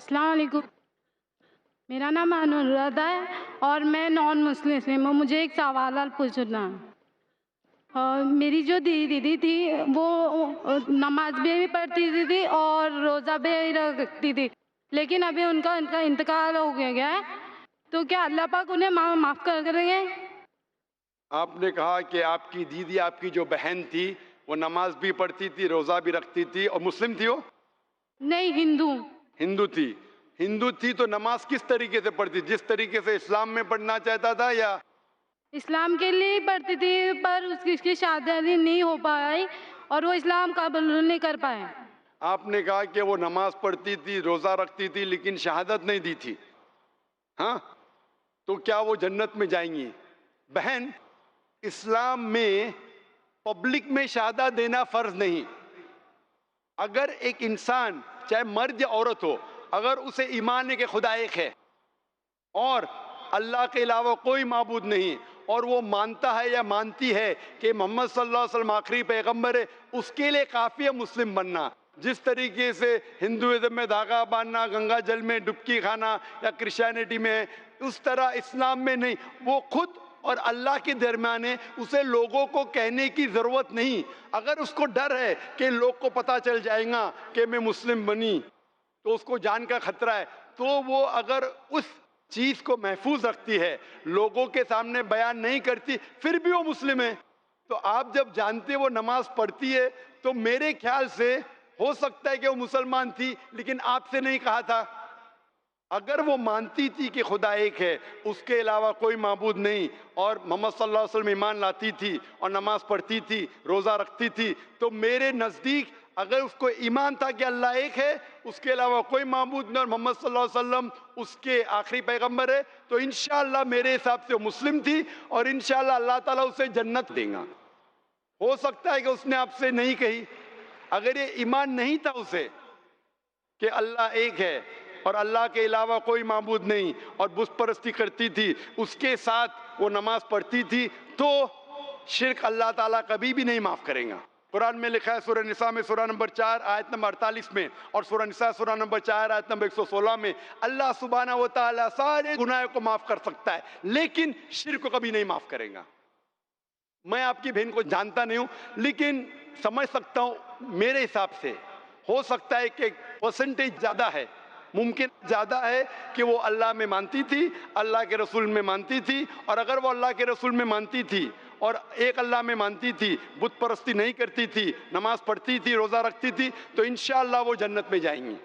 السلام علیکم، میرا نام انورادھا ہے اور میں نان مسلم ہوں۔ مجھے ایک سوال پوچھنا ہے۔ میری جو دیدی تھی وہ نماز بھی پڑھتی تھی اور روزہ بھی رکھتی تھی، لیکن ابھی ان کا انتقال ہو گیا ہے، تو کیا اللہ پاک انہیں معاف کر دیں گے؟ آپ نے کہا کہ آپ کی دیدی، آپ کی جو بہن تھی، وہ نماز بھی پڑھتی تھی، روزہ بھی رکھتی تھی، اور مسلم تھی وہ؟ نہیں، ہندو۔ ہندو تھی۔ ہندو تھی تو نماز کس طریقے سے پڑھتی؟ جس طریقے سے اسلام میں پڑھنا چاہتا تھا، یا اسلام کے لیے پڑھتی تھی، پر اس کی شادی نہیں ہو پائی اور وہ اسلام قبول نہیں کر پائے۔ آپ نے کہا کہ وہ نماز پڑھتی تھی، روزہ رکھتی تھی، لیکن شہادت نہیں دی تھی، ہاں؟ تو کیا وہ جنت میں جائیں گی؟ بہن، اسلام میں پبلک میں شہادت دینا فرض نہیں۔ اگر ایک انسان چاہے مرد یا عورت ہو، اگر اسے ایمان ہے کہ خدا ایک ہے اور اللہ کے علاوہ کوئی معبود نہیں، اور وہ مانتا ہے یا مانتی ہے کہ محمد صلی اللہ علیہ وسلم آخری پیغمبر ہے، اس کے لیے کافی ہے مسلم بننا۔ جس طریقے سے ہندوازم میں دھاگا باندھنا، گنگا جل میں ڈبکی کھانا، یا کرسچینٹی میں ہے، اس طرح اسلام میں نہیں۔ وہ خود اور اللہ کے درمیان ہے، اسے لوگوں کو کہنے کی ضرورت نہیں۔ اگر اس کو ڈر ہے کہ لوگ کو پتہ چل جائے گا کہ میں مسلم بنی، تو اس کو جان کا خطرہ ہے، تو وہ اگر اس چیز کو محفوظ رکھتی ہے، لوگوں کے سامنے بیان نہیں کرتی، پھر بھی وہ مسلم ہے۔ تو آپ جب جانتے وہ نماز پڑھتی ہے، تو میرے خیال سے ہو سکتا ہے کہ وہ مسلمان تھی، لیکن آپ سے نہیں کہا تھا۔ اگر وہ مانتی تھی کہ خدا ایک ہے، اس کے علاوہ کوئی معبود نہیں، اور محمد صلی اللہ علیہ وسلم ایمان لاتی تھی اور نماز پڑھتی تھی، روزہ رکھتی تھی، تو میرے نزدیک اگر اس کو ایمان تھا کہ اللہ ایک ہے، اس کے علاوہ کوئی معبود نہیں، اور محمد صلی اللہ علیہ وسلم اس کے آخری پیغمبر ہے، تو انشاءاللہ میرے حساب سے وہ مسلم تھی، اور انشاءاللہ اللہ تعالیٰ اسے جنت دے گا۔ ہو سکتا ہے کہ اس نے آپ سے نہیں کہی۔ اگر یہ ایمان نہیں تھا اسے کہ اللہ ایک ہے اور اللہ کے علاوہ کوئی معبود نہیں، اور بت پرستی کرتی تھی، اس کے ساتھ وہ نماز پڑھتی تھی، تو شرک اللہ تعالیٰ کبھی بھی نہیں معاف کریں گا۔ قرآن میں لکھا ہے سورہ نساء میں سورہ نمبر 4 آیت نمبر 48 میں، اور سورہ نساء سورہ نمبر 4 آیت نمبر 116 میں، اللہ سبحانہ و تعالیٰ سارے گناہوں کو معاف کر سکتا ہے، لیکن شرک کو کبھی نہیں معاف کرے گا۔ میں آپ کی بہن کو جانتا نہیں ہوں، لیکن سمجھ سکتا ہوں میرے حساب سے ہو سکتا ہے کہ پرسنٹیج زیادہ ہے، ممکن زیادہ ہے کہ وہ اللہ میں مانتی تھی، اللہ کے رسول میں مانتی تھی، اور اگر وہ اللہ کے رسول میں مانتی تھی اور ایک اللہ میں مانتی تھی، بت پرستی نہیں کرتی تھی، نماز پڑھتی تھی، روزہ رکھتی تھی، تو انشاءاللہ وہ جنت میں جائیں گی۔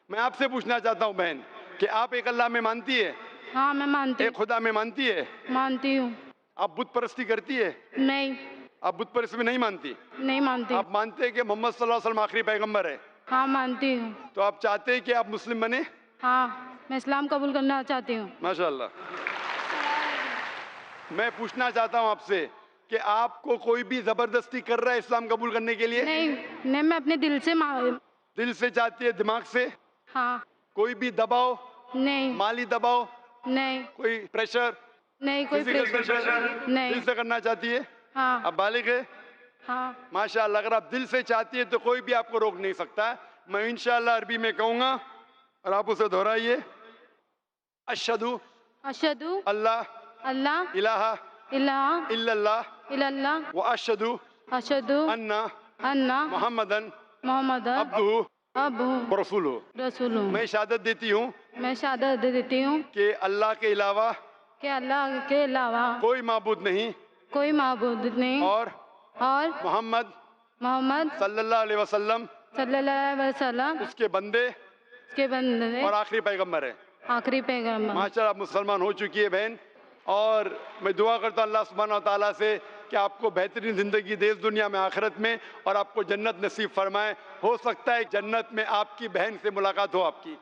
میں آپ سے پوچھنا چاہتا ہوں بہن کہ آپ ایک اللہ میں مانتی ہے؟ ہاں، میں مانتی ایک خدا میں مانتی ہے؟ مانتی ہوں۔ آپ بت پرستی کرتی ہے؟ نہیں، آپ بت پرستی میں نہیں مانتی؟ نہیں مانتی۔ آپ مانتے ہیں کہ محمد صلی اللہ علیہ وسلم آخری پیغمبر ہے؟ ہاں، مانتی ہوں۔ تو آپ چاہتے ہیں کہ آپ مسلم بنیں؟ ہاں، میں اسلام قبول کرنا چاہتی ہوں۔ ماشاءاللہ۔ میں پوچھنا چاہتا ہوں آپ سے کہ آپ کو کوئی بھی زبردستی کر رہا ہے اسلام قبول کرنے کے لیے؟ نہیں، میں اپنے دل سے دل سے چاہتی ہے، دماغ سے؟ ہاں۔ کوئی بھی دباؤ، نہیں، مالی دباؤ، نہیں، کوئی پریشر، نہیں، کوئی فزیکل پریشر، نہیں۔ دل سے کرنا چاہتی ہے؟ ہاں، آپ بالغ ہے؟ ہاں۔ ماشاءاللہ، اگر آپ دل سے چاہتی ہے تو کوئی بھی آپ کو روک نہیں سکتا۔ میں انشاءاللہ عربی میں کہوں گا اور آپ اسے دہرائیے۔ اشہدو اشہدو اللہ اللہ الہ الہ الا اللہ الا اللہ واشہدو اشہدو ان ان محمدن محمد عبدہ اب ورسولہ۔ رسول ہوں۔ میں شہادت دیتی ہوں میں شہادت دیتی ہوں کہ اللہ کے علاوہ کہ اللہ کے علاوہ کوئی معبود نہیں، کوئی معبود نہیں، اور اور محمد محمد صلی اللہ علیہ وسلم صلی اللہ علیہ وسلم اس کے بندے اس کے بندے اور آخری پیغمبر ہے۔ آخری پیغمبر۔ ماشاءاللہ، آپ مسلمان ہو چکی ہے بہن، اور میں دعا کرتا ہوں اللہ سبحانہ و تعالیٰ سے کہ آپ کو بہترین زندگی دے اس دنیا میں آخرت میں، اور آپ کو جنت نصیب فرمائے۔ ہو سکتا ہے جنت میں آپ کی بہن سے ملاقات ہو آپ کی۔